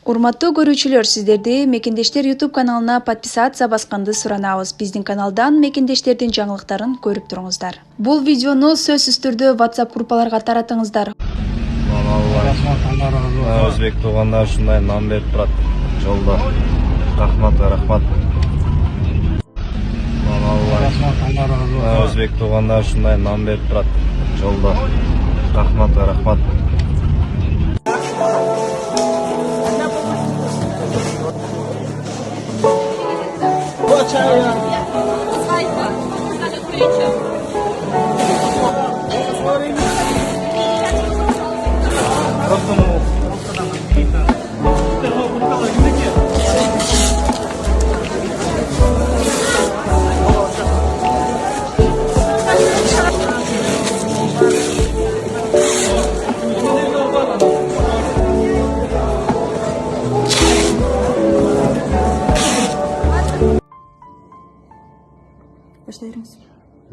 Урматтуу көрүүчүлөр, сиздерди Мекендештер YouTube каналына подписация басканды суранабыз. Биздин каналдан мекендештердин жаңылыктарын көрүп туруңуздар. Бул видеону сөзсүз түрдө WhatsApp группаларга таратыңыздар. Өзбек туугандар ушундай нан берип турат жолдо. Рахмат. Өзбек туугандар ушундай нан берип турат жолдо. Рахмат.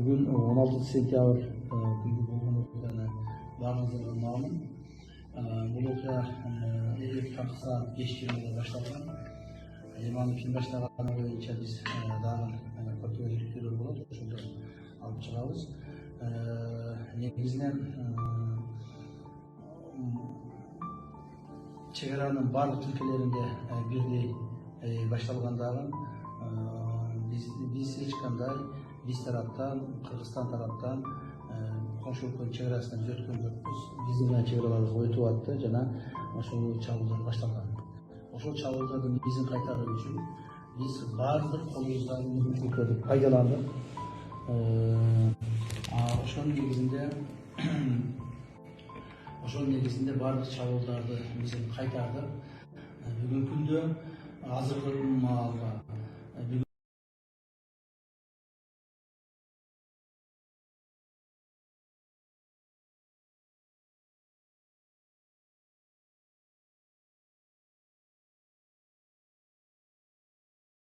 Bugün 16 sentyabr күнү болгон окуяны баарыңыздарга маалым. Бул окуя 2 кечке башталган. Аны ким баштаганы боюнча биз дагы көптөгөн иликтөөлөр болот, ошондо алып чыгабыз. Негизинен чек аранын баардык тилкелеринде бирдей башталгандыгын биз эч кандай биз тараптан, Кыргызстан тараптан коңшу өлкөнүн чек арасынан өткөн жокпуз. Биздин менен чек араларыбыз өтүп атты жана ошол чабуулдар башталган. Ошол чабуулдардын изин кайтаруу үчүн биз баардык колубуздагы мүмкүнчүлүктөрдү пайдаландык. Ошол негизинде баардык чабуулдарды биз кайтардык. Бүгүнкү күндө азыркы маалда